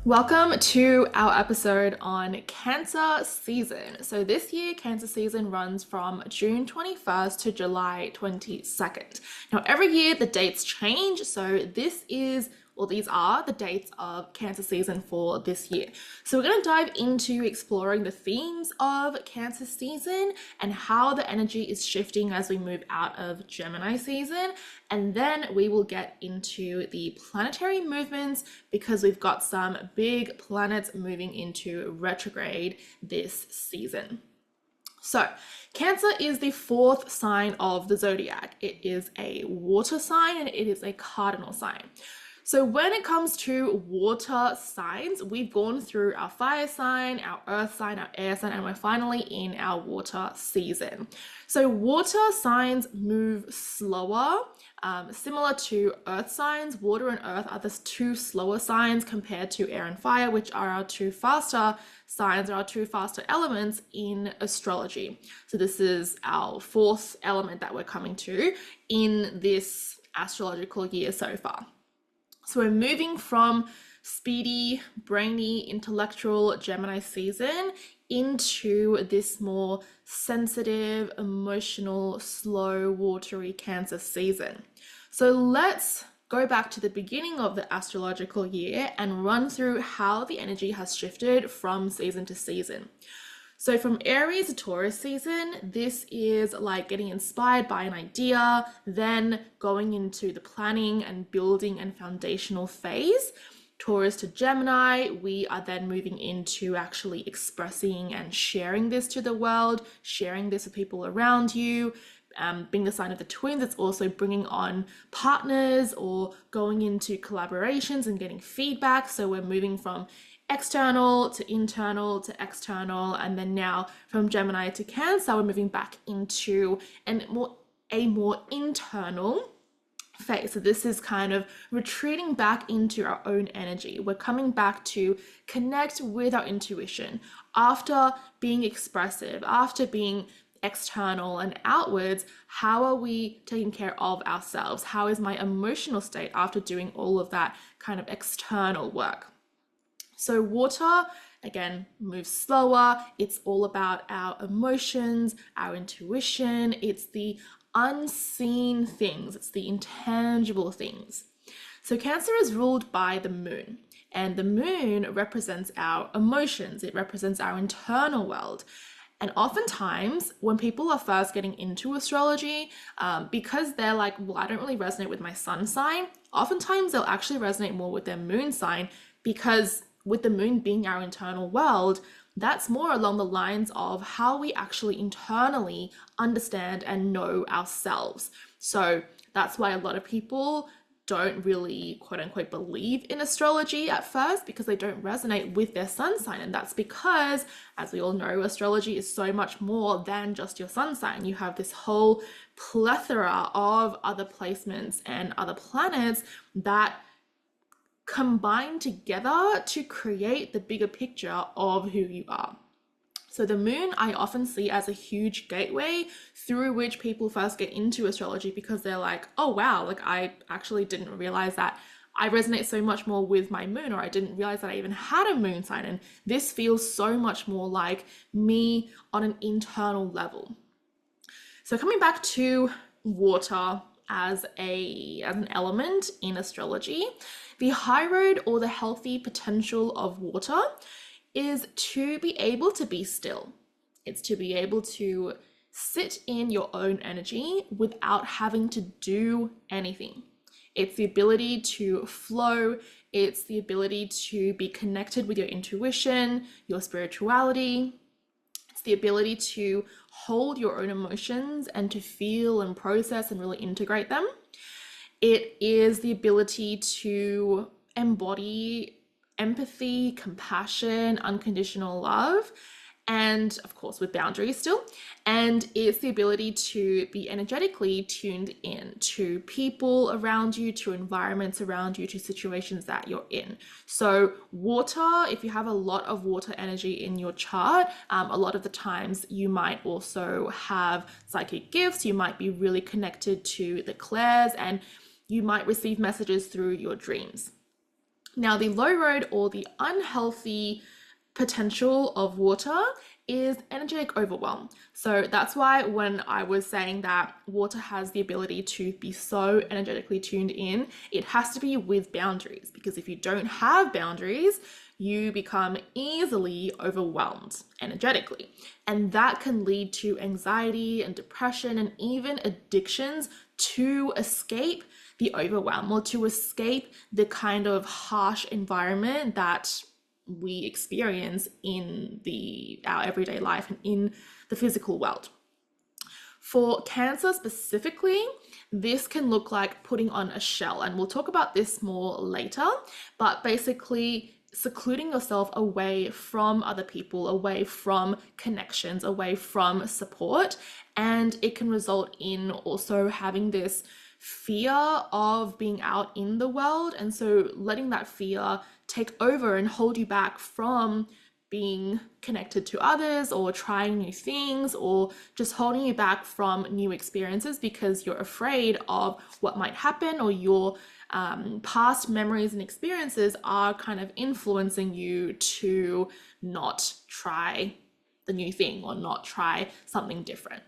Welcome to our episode on Cancer season. So this year, Cancer season runs from June 21st to July 22nd. Now, every year the dates change, so these are the dates of Cancer season for this year. So we're going to dive into exploring the themes of Cancer season and how the energy is shifting as we move out of Gemini season. And then we will get into the planetary movements because we've got some big planets moving into retrograde this season. So, Cancer is the fourth sign of the zodiac. It is a water sign and it is a cardinal sign. So when it comes to water signs, we've gone through our fire sign, our earth sign, our air sign, and we're finally in our water season. So water signs move slower, similar to earth signs. Water and earth are the two slower signs compared to air and fire, which are our two faster signs, or our two faster elements in astrology. So this is our fourth element that we're coming to in this astrological year so far. So we're moving from speedy, brainy, intellectual Gemini season into this more sensitive, emotional, slow, watery Cancer season. So let's go back to the beginning of the astrological year and run through how the energy has shifted from season to season. So from Aries to Taurus season, this is like getting inspired by an idea, then going into the planning and building and foundational phase. Taurus to Gemini, we are then moving into actually expressing and sharing this to the world, sharing this with people around you. Being the sign of the twins, it's also bringing on partners or going into collaborations and getting feedback. So we're moving from external to internal to external, and then now from Gemini to Cancer, we're moving back into a more internal phase. So this is kind of retreating back into our own energy. We're coming back to connect with our intuition after being expressive, after being external and outwards. How are we taking care of ourselves? How is my emotional state after doing all of that kind of external work? So water, again, moves slower. It's all about our emotions, our intuition. It's the unseen things. It's the intangible things. So Cancer is ruled by the moon, and the moon represents our emotions. It represents our internal world. And oftentimes, when people are first getting into astrology, because they're like, well, I don't really resonate with my sun sign, oftentimes they'll actually resonate more with their moon sign, because with the moon being our internal world, that's more along the lines of how we actually internally understand and know ourselves. So that's why a lot of people don't really quote unquote believe in astrology at first, because they don't resonate with their sun sign. And that's because, as we all know, astrology is so much more than just your sun sign. You have this whole plethora of other placements and other planets that combine together to create the bigger picture of who you are. So the moon I often see as a huge gateway through which people first get into astrology, because they're like, oh wow, like I actually didn't realize that I resonate so much more with my moon, or I didn't realize that I even had a moon sign, and this feels so much more like me on an internal level. So coming back to water as an element in astrology, the high road or the healthy potential of water is to be able to be still. It's to be able to sit in your own energy without having to do anything. It's the ability to flow. It's the ability to be connected with your intuition, your spirituality. It's the ability to hold your own emotions and to feel and process and really integrate them. It is the ability to embody empathy, compassion, unconditional love, and of course with boundaries still. And it's the ability to be energetically tuned in to people around you, to environments around you, to situations that you're in. So water, if you have a lot of water energy in your chart, a lot of the times you might also have psychic gifts. You might be really connected to the clairs, and you might receive messages through your dreams. Now, the low road or the unhealthy potential of water is energetic overwhelm. So that's why when I was saying that water has the ability to be so energetically tuned in, it has to be with boundaries, because if you don't have boundaries, you become easily overwhelmed energetically. And that can lead to anxiety and depression and even addictions to escape the overwhelm or to escape the kind of harsh environment that we experience in our everyday life and in the physical world. For Cancer specifically, this can look like putting on a shell, and we'll talk about this more later, but basically secluding yourself away from other people, away from connections, away from support, and it can result in also having this fear of being out in the world, and so letting that fear take over and hold you back from being connected to others or trying new things, or just holding you back from new experiences because you're afraid of what might happen, or your past memories and experiences are kind of influencing you to not try the new thing or not try something different.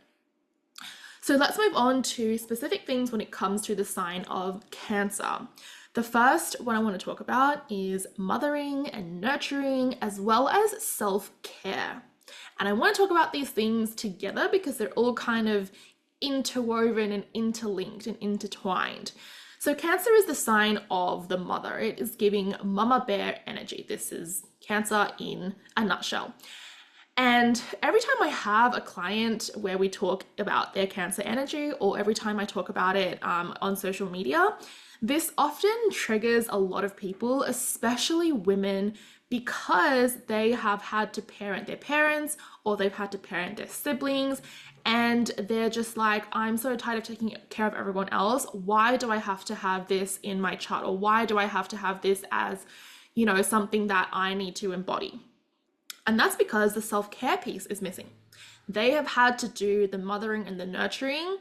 So let's move on to specific things when it comes to the sign of Cancer. The first one I want to talk about is mothering and nurturing, as well as self-care. And I want to talk about these things together because they're all kind of interwoven and interlinked and intertwined. So Cancer is the sign of the mother. It is giving mama bear energy. This is Cancer in a nutshell. And every time I have a client where we talk about their Cancer energy, or every time I talk about it on social media, this often triggers a lot of people, especially women, because they have had to parent their parents or they've had to parent their siblings, and they're just like, I'm so tired of taking care of everyone else. Why do I have to have this in my chart? Or why do I have to have this as, something that I need to embody? And that's because the self-care piece is missing. They have had to do the mothering and the nurturing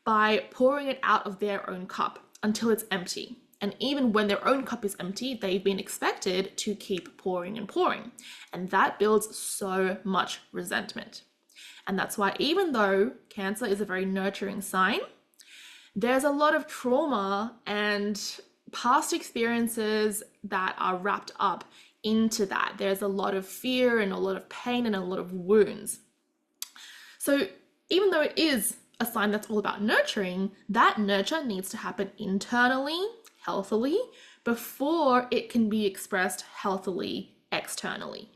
by pouring it out of their own cup until it's empty. And even when their own cup is empty, they've been expected to keep pouring and pouring. And that builds so much resentment. And that's why, even though Cancer is a very nurturing sign, there's a lot of trauma and past experiences that are wrapped up into that. There's a lot of fear and a lot of pain and a lot of wounds. So even though it is a sign that's all about nurturing, that nurture needs to happen internally, healthily, before it can be expressed healthily externally.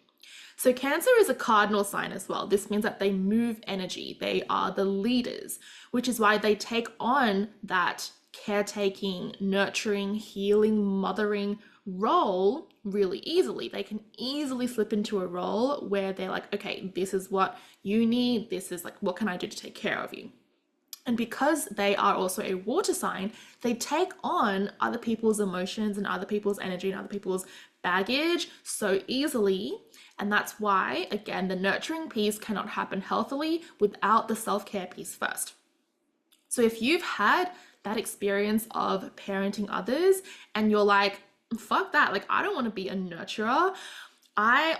So Cancer is a cardinal sign as well. This means that they move energy. They are the leaders, which is why they take on that caretaking, nurturing, healing, mothering role really easily. They can easily slip into a role where they're like, okay, this is what you need. This is like, what can I do to take care of you? And because they are also a water sign, they take on other people's emotions and other people's energy and other people's baggage so easily. And that's why, again, the nurturing piece cannot happen healthily without the self-care piece first. So if you've had that experience of parenting others and you're like, fuck that, like, I don't want to be a nurturer, I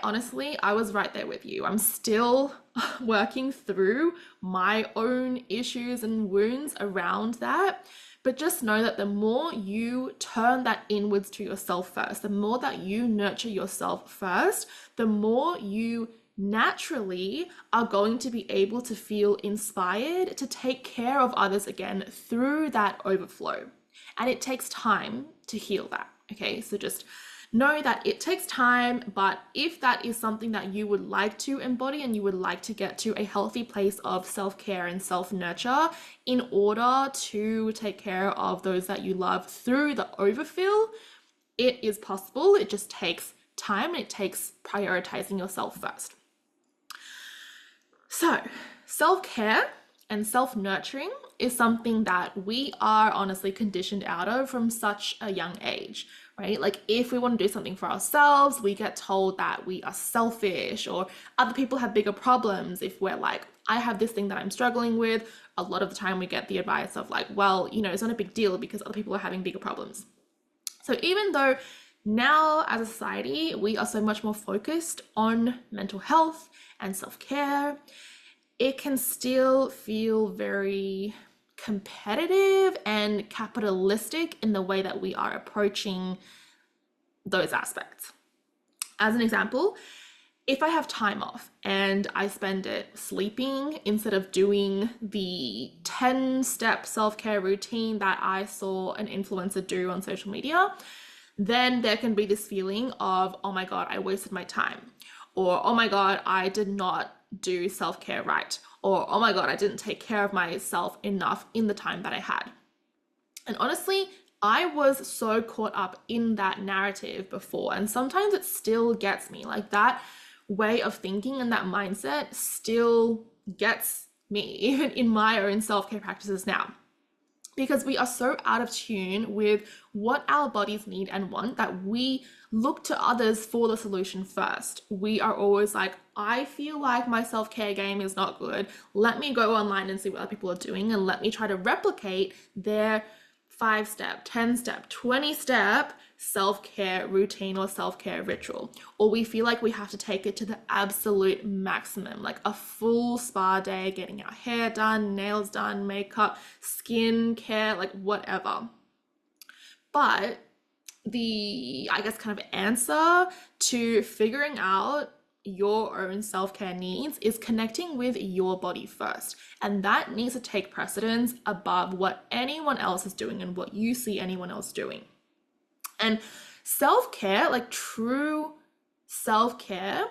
was right there with you. I'm still working through my own issues and wounds around that. But just know that the more you turn that inwards to yourself first, the more that you nurture yourself first, the more you naturally are going to be able to feel inspired to take care of others again through that overflow. And it takes time to heal that. Okay, so just know that it takes time, but if that is something that you would like to embody and you would like to get to a healthy place of self-care and self-nurture in order to take care of those that you love through the overfill, it is possible. It just takes time and it takes prioritizing yourself first. So, self-care and self-nurturing is something that we are honestly conditioned out of from such a young age, right? Like, if we want to do something for ourselves, we get told that we are selfish, or other people have bigger problems. If we're like, I have this thing that I'm struggling with, a lot of the time we get the advice of like, well, it's not a big deal because other people are having bigger problems. So even though Now, as a society, we are so much more focused on mental health and self-care. It can still feel very competitive and capitalistic in the way that we are approaching those aspects. As an example, if I have time off and I spend it sleeping instead of doing the 10-step self-care routine that I saw an influencer do on social media, then there can be this feeling of, oh my God, I wasted my time. Or, oh my God, I did not do self-care right. Or, oh my God, I didn't take care of myself enough in the time that I had. And honestly, I was so caught up in that narrative before, and sometimes it still gets me. Like that way of thinking and that mindset still gets me, even in my own self-care practices now. Because we are so out of tune with what our bodies need and want that we look to others for the solution first. We are always like, I feel like my self-care game is not good. Let me go online and see what other people are doing and let me try to replicate their 5-step, 10-step, 20-step self-care routine or self-care ritual. Or we feel like we have to take it to the absolute maximum, like a full spa day, getting our hair done, nails done, makeup, skin care, like whatever. But the, I guess, kind of answer to figuring out your own self-care needs is connecting with your body first. And that needs to take precedence above what anyone else is doing and what you see anyone else doing. And self-care, like true self-care,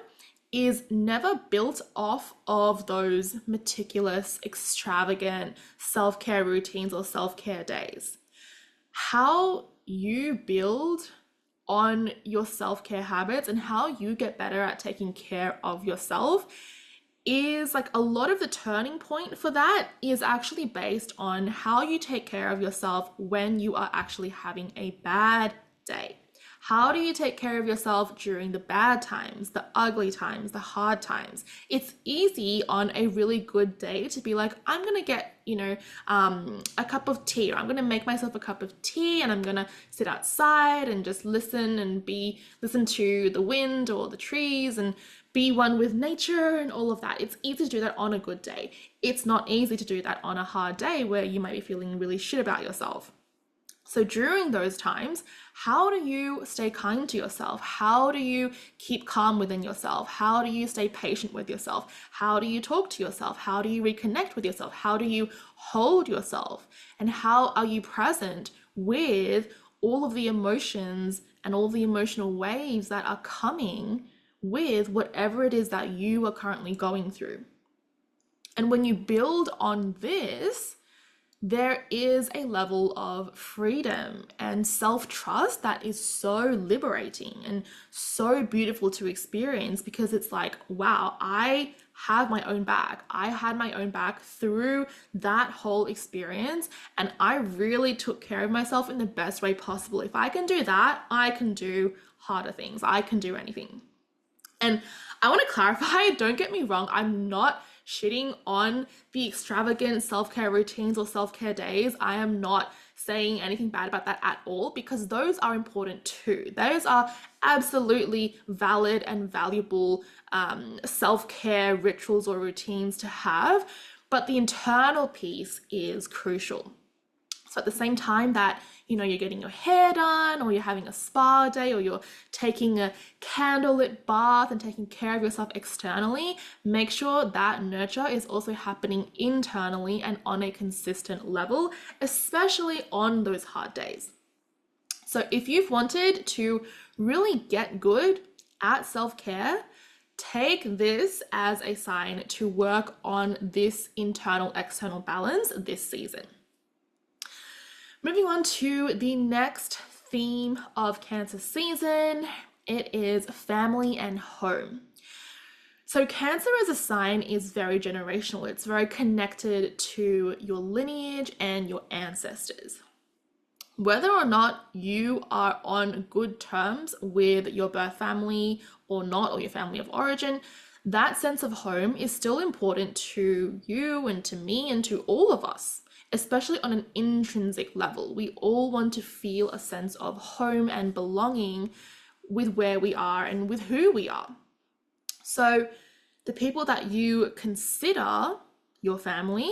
is never built off of those meticulous, extravagant self-care routines or self-care days. How you build on your self-care habits and how you get better at taking care of yourself is like a lot of the turning point for that is actually based on how you take care of yourself when you are actually having a bad day. How do you take care of yourself during the bad times, the ugly times, the hard times? It's easy on a really good day to be like, I'm gonna get, a cup of tea, or I'm gonna make myself a cup of tea and I'm gonna sit outside and just listen and listen to the wind or the trees and be one with nature and all of that. It's easy to do that on a good day. It's not easy to do that on a hard day where you might be feeling really shit about yourself. So during those times, how do you stay kind to yourself? How do you keep calm within yourself? How do you stay patient with yourself? How do you talk to yourself? How do you reconnect with yourself? How do you hold yourself? And how are you present with all of the emotions and all the emotional waves that are coming with whatever it is that you are currently going through? And when you build on this, there is a level of freedom and self-trust that is so liberating and so beautiful to experience, because it's like, wow, I have my own back. I had my own back through that whole experience, and I really took care of myself in the best way possible. If I can do that, I can do harder things. I can do anything. And I want to clarify, don't get me wrong, I'm not shitting on the extravagant self-care routines or self-care days. I am not saying anything bad about that at all, because those are important too. Those are absolutely valid and valuable self-care rituals or routines to have, but the internal piece is crucial. So at the same time that, you're getting your hair done, or you're having a spa day, or you're taking a candlelit bath and taking care of yourself externally, make sure that nurture is also happening internally and on a consistent level, especially on those hard days. So if you've wanted to really get good at self-care, take this as a sign to work on this internal-external balance this season. Moving on to the next theme of Cancer season, it is family and home. So Cancer as a sign is very generational. It's very connected to your lineage and your ancestors. Whether or not you are on good terms with your birth family or not, or your family of origin, that sense of home is still important to you and to me and to all of us. especially on an intrinsic level. We all want to feel a sense of home and belonging with where we are and with who we are. So the people that you consider your family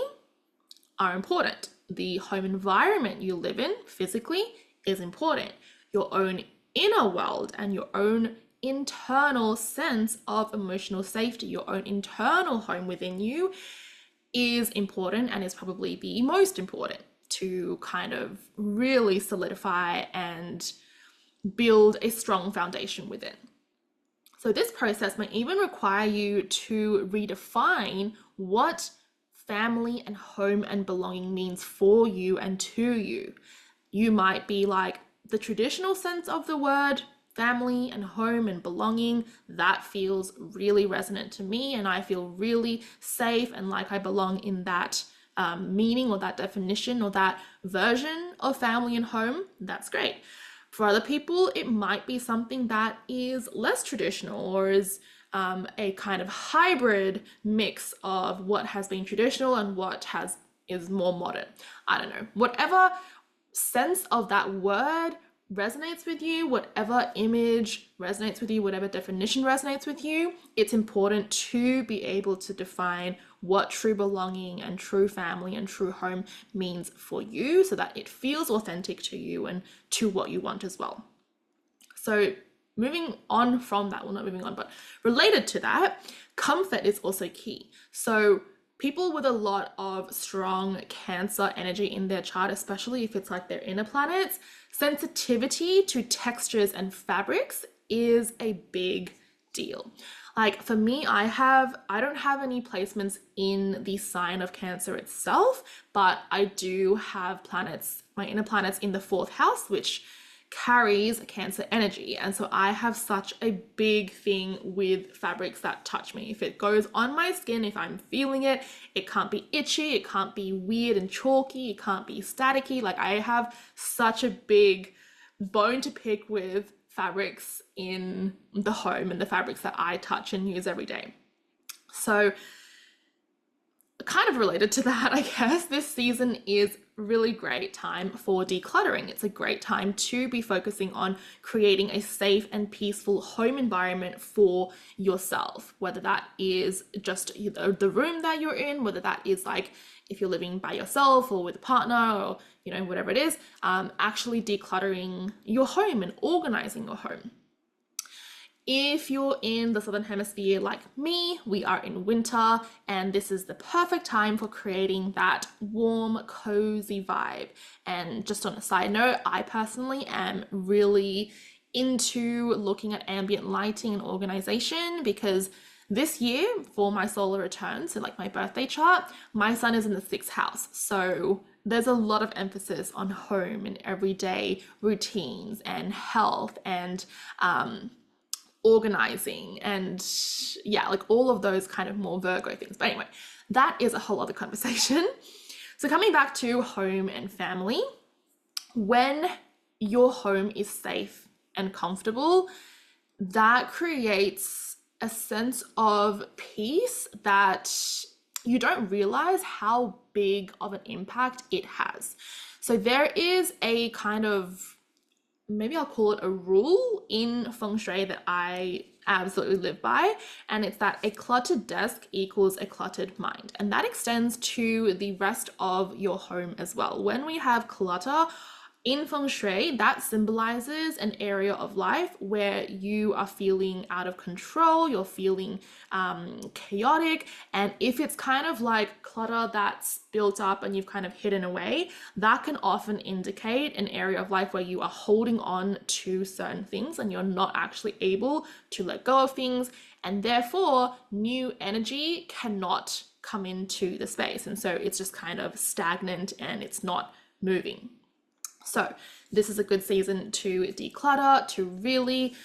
are important. The home environment you live in physically is important. Your own inner world and your own internal sense of emotional safety, your own internal home within you is important and is probably the most important to kind of really solidify and build a strong foundation within. So this process might even require you to redefine what family and home and belonging means for you and to you. You might be like, the traditional sense of the word family and home and belonging, that feels really resonant to me, and I feel really safe and like I belong in that meaning or that definition or that version of family and home. That's great. For other people, it might be something that is less traditional or is a kind of hybrid mix of what has been traditional and what is more modern. I don't know. Whatever sense of that word resonates with you, whatever image resonates with you, whatever definition resonates with you, it's important to be able to define what true belonging and true family and true home means for you so that it feels authentic to you and to what you want as well. So moving on from that, well, not moving on, but related to that, comfort is also key. So people with a lot of strong Cancer energy in their chart, especially if it's like their inner planets, sensitivity to textures and fabrics is a big deal. Like for me, I don't have any placements in the sign of Cancer itself, but I do have planets, my inner planets in the 4th house, which carries Cancer energy. And so I have such a big thing with fabrics that touch me. If it goes on my skin, if I'm feeling it, it can't be itchy, it can't be weird and chalky, it can't be staticky. Like I have such a big bone to pick with fabrics in the home and the fabrics that I touch and use every day. So kind of related to that, I guess, this season is really great time for decluttering. It's a great time to be focusing on creating a safe and peaceful home environment for yourself, whether that is just the room that you're in, whether that is like if you're living by yourself or with a partner or whatever it is, actually decluttering your home and organizing your home. If you're in the Southern Hemisphere like me, we are in winter, and this is the perfect time for creating that warm, cozy vibe. And just on a side note, I personally am really into looking at ambient lighting and organization because this year for my solar return, so like my birthday chart, my sun is in the 6th house. So there's a lot of emphasis on home and everyday routines and health and organizing and like all of those kind of more Virgo things. But anyway, that is a whole other conversation. So coming back to home and family, when your home is safe and comfortable, that creates a sense of peace that you don't realize how big of an impact it has. So there is a kind of, maybe I'll call it a rule in feng shui that I absolutely live by, and it's that a cluttered desk equals a cluttered mind, and that extends to the rest of your home as well. When we have clutter in feng shui, that symbolizes an area of life where you are feeling out of control, you're feeling chaotic, and if it's kind of like clutter that's built up and you've kind of hidden away, that can often indicate an area of life where you are holding on to certain things and you're not actually able to let go of things, and therefore new energy cannot come into the space, and so it's just kind of stagnant and it's not moving. So this is a good season to declutter, to really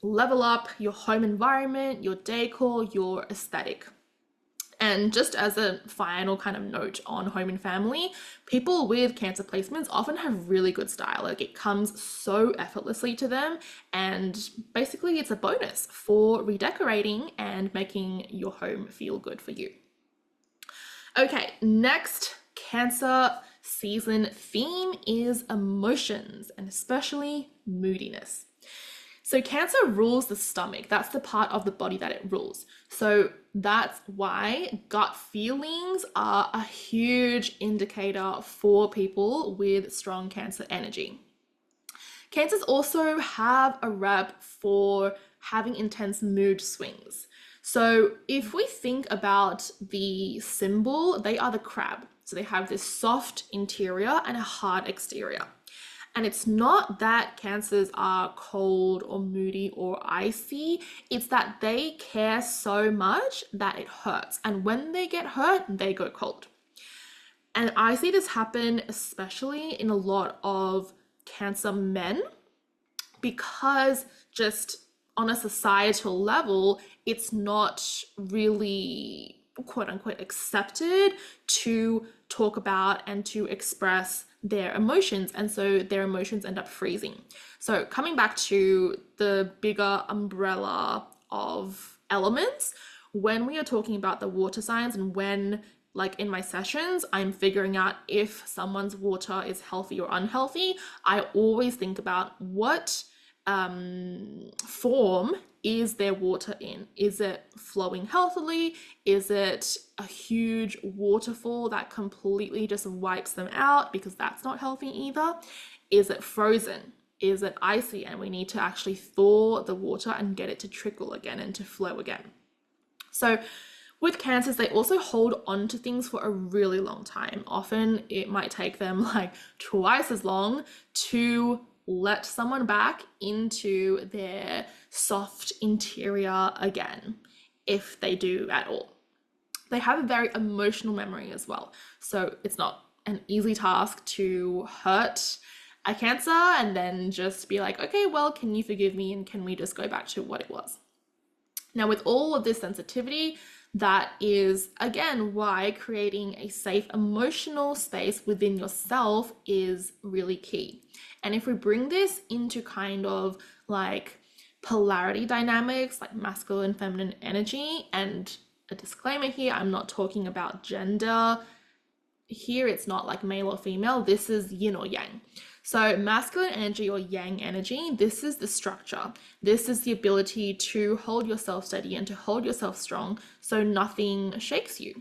level up your home environment, your decor, your aesthetic. And just as a final kind of note on home and family, people with Cancer placements often have really good style. Like it comes so effortlessly to them, and basically it's a bonus for redecorating and making your home feel good for you. Okay, next Cancer season theme is emotions, and especially moodiness. So Cancer rules the stomach. That's the part of the body that it rules. So that's why gut feelings are a huge indicator for people with strong Cancer energy. Cancers also have a rep for having intense mood swings. So if we think about the symbol, they are the crab. So they have this soft interior and a hard exterior. And it's not that Cancers are cold or moody or icy. It's that they care so much that it hurts. And when they get hurt, they go cold. And I see this happen especially in a lot of Cancer men, because just on a societal level, it's not really quote unquote accepted to talk about and to express their emotions, and so their emotions end up freezing. So coming back to the bigger umbrella of elements, when we are talking about the water signs, and when like in my sessions I'm figuring out if someone's water is healthy or unhealthy, I always think about what form is their water in? Is it flowing healthily? Is it a huge waterfall that completely just wipes them out, because that's not healthy either? Is it frozen? Is it icy and we need to actually thaw the water and get it to trickle again and to flow again? So with Cancers, they also hold on to things for a really long time. Often it might take them like twice as long to let someone back into their soft interior again, if they do at all. They have a very emotional memory as well. So it's not an easy task to hurt a Cancer and then just be like, okay, well, can you forgive me and can we just go back to what it was? Now, with all of this sensitivity, that is, again, why creating a safe emotional space within yourself is really key. And if we bring this into kind of like polarity dynamics, like masculine, feminine energy, and a disclaimer here, I'm not talking about gender. Here, it's not like male or female. This is yin or yang. So masculine energy or yang energy, this is the structure. This is the ability to hold yourself steady and to hold yourself strong so nothing shakes you.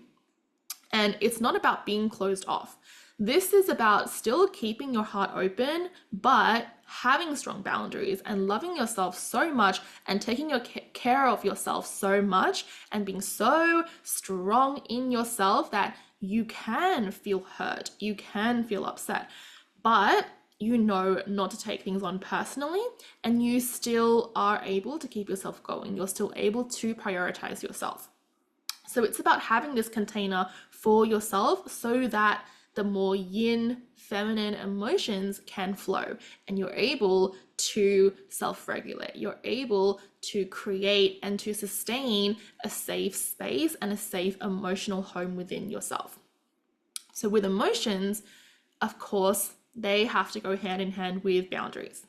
And it's not about being closed off. This is about still keeping your heart open, but having strong boundaries and loving yourself so much and taking care of yourself so much and being so strong in yourself that you can feel hurt, you can feel upset, but you know not to take things on personally, and you still are able to keep yourself going. You're still able to prioritize yourself. So it's about having this container for yourself so that the more yin, feminine emotions can flow and you're able to self-regulate. You're able to create and to sustain a safe space and a safe emotional home within yourself. So with emotions, of course, they have to go hand in hand with boundaries.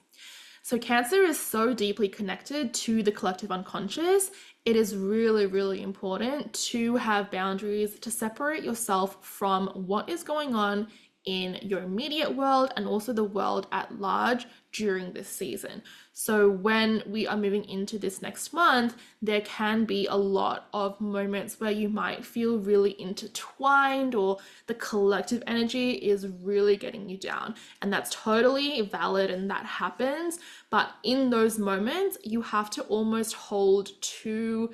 So Cancer is so deeply connected to the collective unconscious. It is really, really important to have boundaries to separate yourself from what is going on in your immediate world and also the world at large during this season. So when we are moving into this next month, there can be a lot of moments where you might feel really intertwined or the collective energy is really getting you down. And that's totally valid and that happens. But in those moments, you have to almost hold two,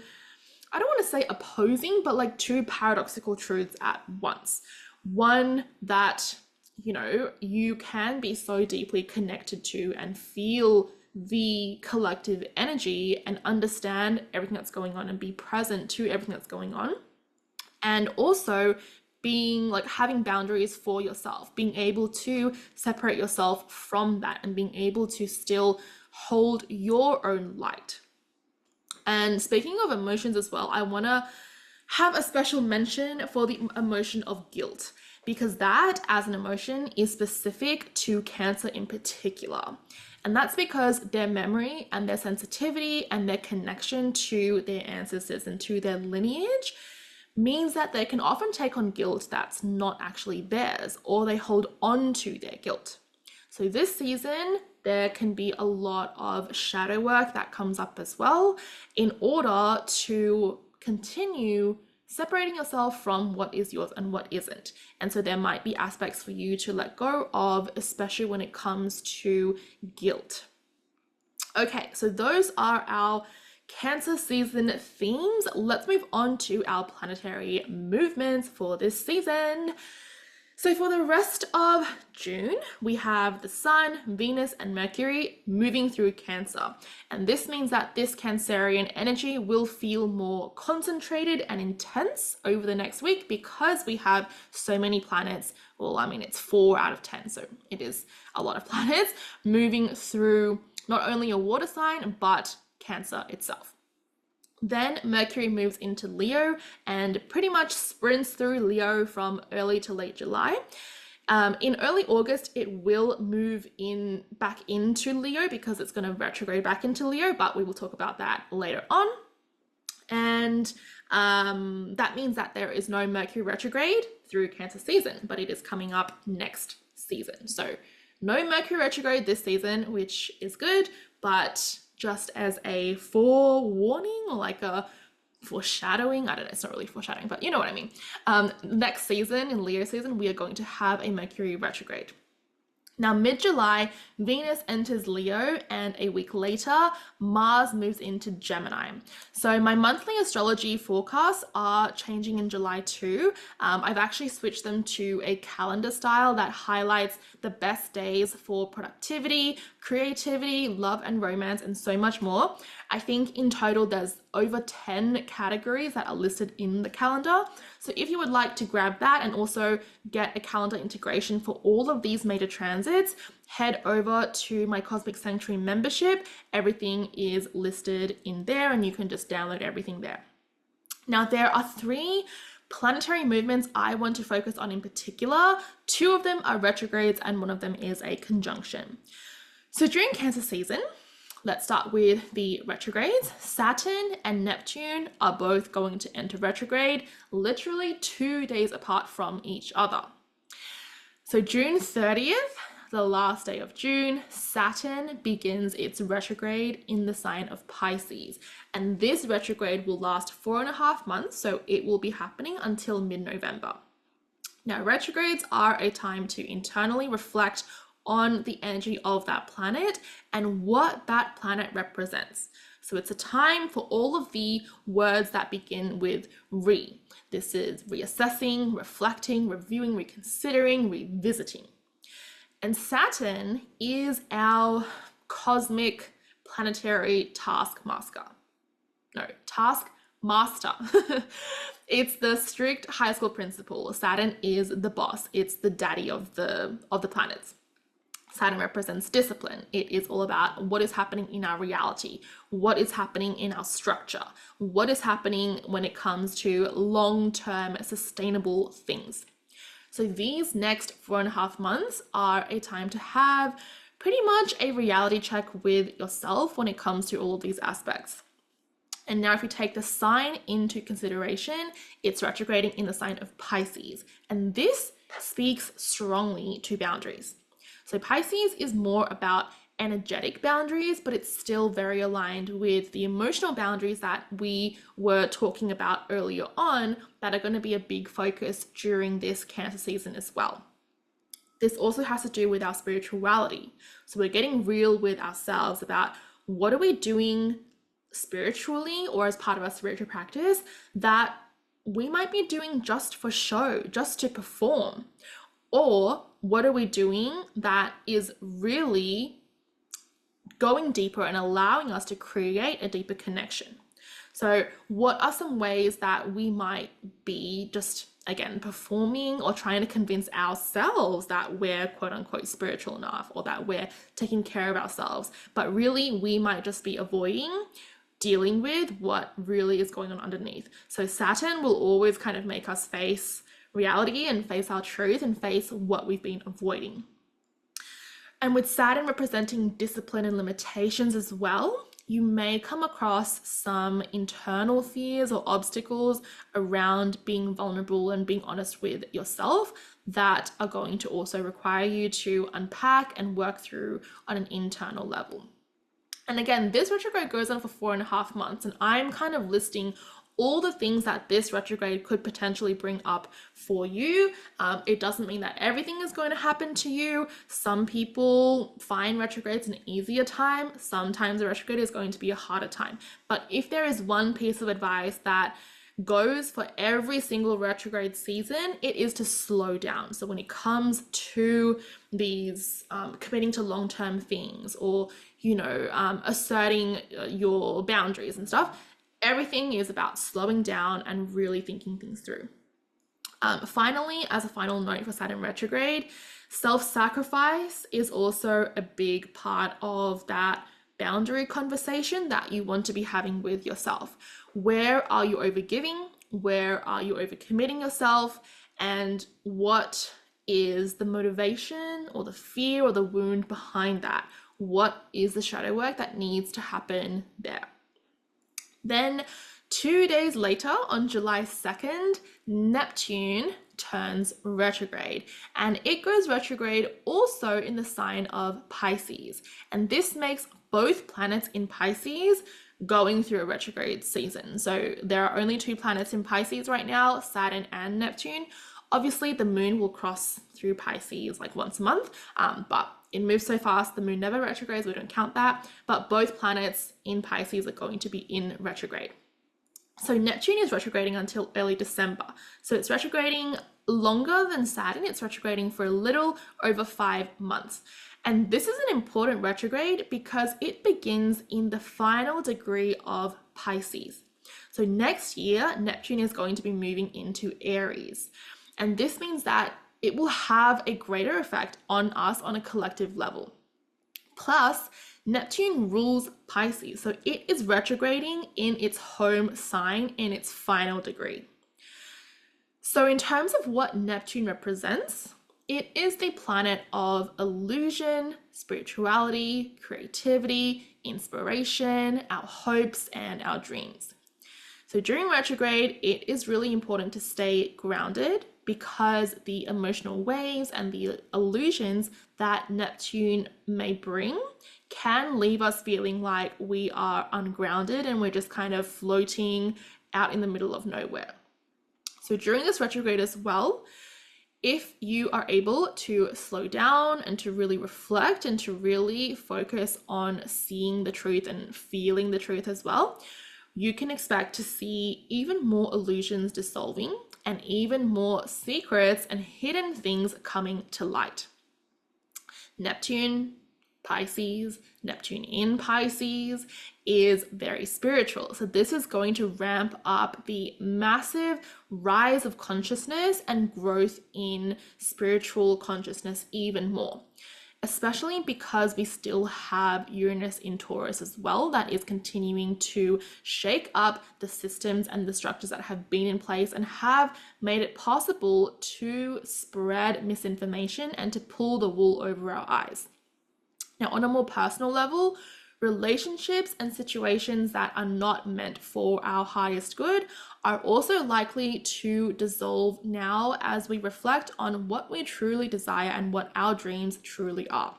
I don't want to say opposing, but like two paradoxical truths at once. One that, you know, you can be so deeply connected to and feel the collective energy and understand everything that's going on and be present to everything that's going on. And also being like having boundaries for yourself, being able to separate yourself from that and being able to still hold your own light. And speaking of emotions as well, I want to have a special mention for the emotion of guilt, because that as an emotion is specific to Cancer in particular. And that's because their memory and their sensitivity and their connection to their ancestors and to their lineage means that they can often take on guilt that's not actually theirs, or they hold on to their guilt. So this season, there can be a lot of shadow work that comes up as well in order to continue separating yourself from what is yours and what isn't. And so there might be aspects for you to let go of, especially when it comes to guilt. Okay, so those are our Cancer season themes. Let's move on to our planetary movements for this season. So for the rest of June, we have the Sun, Venus, and Mercury moving through Cancer. And this means that this Cancerian energy will feel more concentrated and intense over the next week because we have so many planets. Well, I mean, it's 4 out of 10, so it is a lot of planets moving through not only your water sign, but Cancer itself. Then Mercury moves into Leo and pretty much sprints through Leo from early to late July. In early August, it will move back into Leo because it's going to retrograde back into Leo, but we will talk about that later on. And that means that there is no Mercury retrograde through Cancer season, but it is coming up next season. So no Mercury retrograde this season, which is good, but just as a forewarning or like a foreshadowing, I don't know, it's not really foreshadowing, but you know what I mean. Next season, in Leo season, we are going to have a Mercury retrograde. Now, mid-July, Venus enters Leo, and a week later, Mars moves into Gemini. So my monthly astrology forecasts are changing in July too. I've actually switched them to a calendar style that highlights the best days for productivity, creativity, love and romance, and so much more. I think in total, there's over 10 categories that are listed in the calendar. So if you would like to grab that and also get a calendar integration for all of these major transits, head over to my Cosmic Sanctuary membership. Everything is listed in there and you can just download everything there. Now, there are 3 planetary movements I want to focus on in particular. 2 of them are retrogrades and 1 of them is a conjunction. So during Cancer season, let's start with the retrogrades. Saturn and Neptune are both going to enter retrograde, literally 2 days apart from each other. So June 30th, the last day of June, Saturn begins its retrograde in the sign of Pisces. And this retrograde will last 4.5 months, so it will be happening until mid-November. Now, retrogrades are a time to internally reflect on the energy of that planet and what that planet represents. So it's a time for all of the words that begin with re. This is reassessing, reflecting, reviewing, reconsidering, revisiting. And Saturn is our cosmic planetary taskmaster. It's the strict high school principal. Saturn is the boss. It's the daddy of the planets. Saturn represents discipline. It is all about what is happening in our reality, what is happening in our structure, what is happening when it comes to long-term sustainable things. So these next 4.5 months are a time to have pretty much a reality check with yourself when it comes to all of these aspects. And now if we take the sign into consideration, it's retrograding in the sign of Pisces. And this speaks strongly to boundaries. So Pisces is more about energetic boundaries, but it's still very aligned with the emotional boundaries that we were talking about earlier on that are going to be a big focus during this Cancer season as well. This also has to do with our spirituality. So we're getting real with ourselves about what are we doing spiritually or as part of our spiritual practice that we might be doing just for show, just to perform, or what are we doing that is really going deeper and allowing us to create a deeper connection. So what are some ways that we might be just, again, performing or trying to convince ourselves that we're quote unquote spiritual enough or that we're taking care of ourselves, but really we might just be avoiding dealing with what really is going on underneath. So Saturn will always kind of make us face reality and face our truth and face what we've been avoiding. And with Saturn representing discipline and limitations as well, you may come across some internal fears or obstacles around being vulnerable and being honest with yourself that are going to also require you to unpack and work through on an internal level. And again, this retrograde goes on for 4.5 months, and I'm kind of listing all the things that this retrograde could potentially bring up for you. It doesn't mean that everything is going to happen to you. Some people find retrogrades an easier time. Sometimes a retrograde is going to be a harder time. But if there is one piece of advice that goes for every single retrograde season, it is to slow down. So when it comes to these committing to long-term things, or asserting your boundaries and stuff, everything is about slowing down and really thinking things through. Finally, as a final note for Saturn retrograde, self-sacrifice is also a big part of that boundary conversation that you want to be having with yourself. Where are you overgiving? Where are you overcommitting yourself? And what is the motivation or the fear or the wound behind that? What is the shadow work that needs to happen there? Then 2 days later, on July 2nd, Neptune turns retrograde, and it goes retrograde also in the sign of Pisces. And this makes both planets in Pisces going through a retrograde season. So there are only 2 planets in Pisces right now, Saturn and Neptune. Obviously, the moon will cross through Pisces like once a month, but it moves so fast, the moon never retrogrades, we don't count that. But both planets in Pisces are going to be in retrograde. So Neptune is retrograding until early December. So it's retrograding longer than Saturn. It's retrograding for a little over 5 months. And this is an important retrograde because it begins in the final degree of Pisces. So next year, Neptune is going to be moving into Aries. And this means that it will have a greater effect on us on a collective level. Plus, Neptune rules Pisces, so it is retrograding in its home sign in its final degree. So in terms of what Neptune represents, it is the planet of illusion, spirituality, creativity, inspiration, our hopes, and our dreams. So during retrograde, it is really important to stay grounded because the emotional waves and the illusions that Neptune may bring can leave us feeling like we are ungrounded and we're just kind of floating out in the middle of nowhere. So during this retrograde as well, if you are able to slow down and to really reflect and to really focus on seeing the truth and feeling the truth as well, you can expect to see even more illusions dissolving and even more secrets and hidden things coming to light. Neptune, Pisces, Neptune in Pisces is very spiritual. So this is going to ramp up the massive rise of consciousness and growth in spiritual consciousness even more, especially because we still have Uranus in Taurus as well, that is continuing to shake up the systems and the structures that have been in place and have made it possible to spread misinformation and to pull the wool over our eyes. Now, on a more personal level, relationships and situations that are not meant for our highest good are also likely to dissolve now as we reflect on what we truly desire and what our dreams truly are.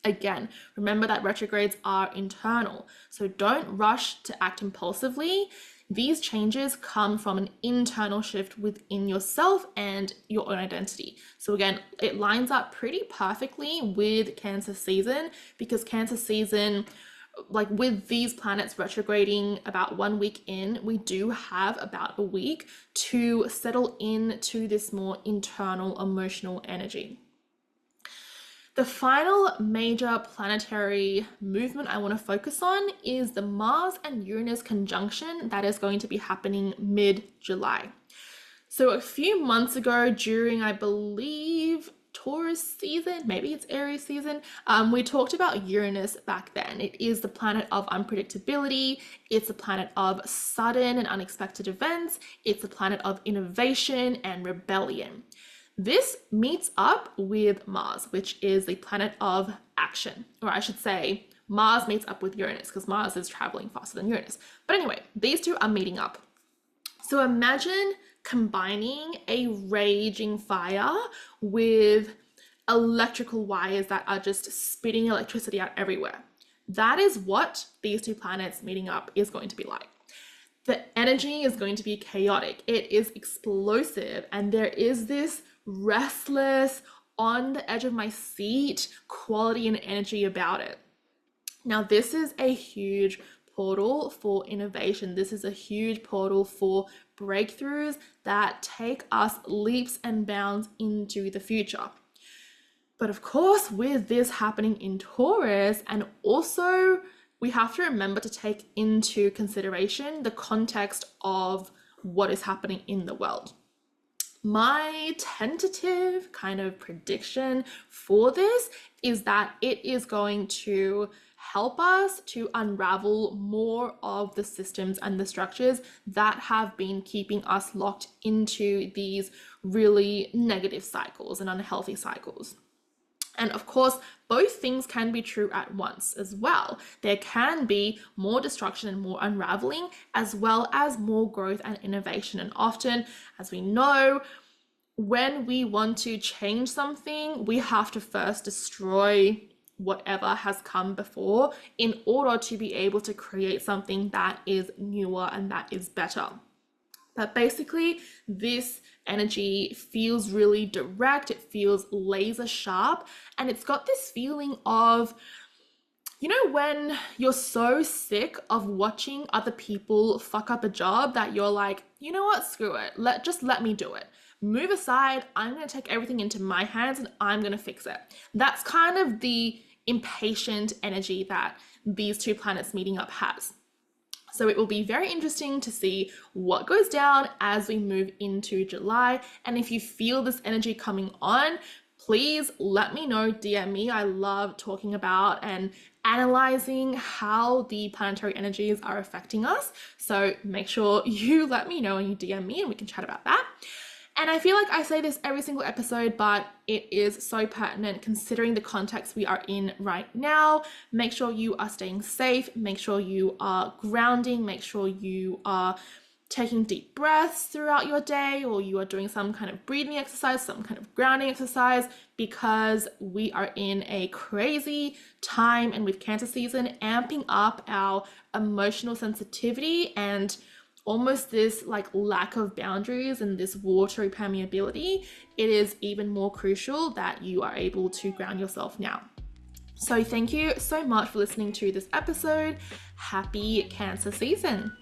Again, remember that retrogrades are internal, so don't rush to act impulsively. These changes come from an internal shift within yourself and your own identity. So again, it lines up pretty perfectly with Cancer season, because Cancer season, like with these planets retrograding about 1 week in, we do have about a week to settle into this more internal emotional energy. The final major planetary movement I want to focus on is the Mars and Uranus conjunction that is going to be happening mid-July. So a few months ago, during, I believe, Taurus season, maybe it's Aries season, we talked about Uranus back then. It is the planet of unpredictability. It's the planet of sudden and unexpected events. It's the planet of innovation and rebellion. This meets up with Mars, which is the planet of action, or I should say Mars meets up with Uranus because Mars is traveling faster than Uranus. But anyway, these two are meeting up. So imagine combining a raging fire with electrical wires that are just spitting electricity out everywhere. That is what these two planets meeting up is going to be like. The energy is going to be chaotic. It is explosive, and there is this restless, on the edge of my seat quality and energy about it. Now, this is a huge portal for innovation. This is a huge portal for breakthroughs that take us leaps and bounds into the future. But of course, with this happening in Taurus, and also we have to remember to take into consideration the context of what is happening in the world. My tentative kind of prediction for this is that it is going to help us to unravel more of the systems and the structures that have been keeping us locked into these really negative cycles and unhealthy cycles. And of course, both things can be true at once as well. There can be more destruction and more unraveling, as well as more growth and innovation. And often, as we know, when we want to change something, we have to first destroy whatever has come before in order to be able to create something that is newer and that is better. But basically, this energy feels really direct, it feels laser sharp, and it's got this feeling of, you know, when you're so sick of watching other people fuck up a job that you're like, you know what, screw it, just let me do it. Move aside, I'm going to take everything into my hands and I'm going to fix it. That's kind of the impatient energy that these two planets meeting up has. So it will be very interesting to see what goes down as we move into July. And if you feel this energy coming on, please let me know, DM me. I love talking about and analyzing how the planetary energies are affecting us. So make sure you let me know and you DM me and we can chat about that. And I feel like I say this every single episode, but it is so pertinent considering the context we are in right now. Make sure you are staying safe, make sure you are grounding, make sure you are taking deep breaths throughout your day, or you are doing some kind of breathing exercise, some kind of grounding exercise, because we are in a crazy time, and with Cancer season amping up our emotional sensitivity and almost this like lack of boundaries and this watery permeability, it is even more crucial that you are able to ground yourself now. So thank you so much for listening to this episode. Happy Cancer season.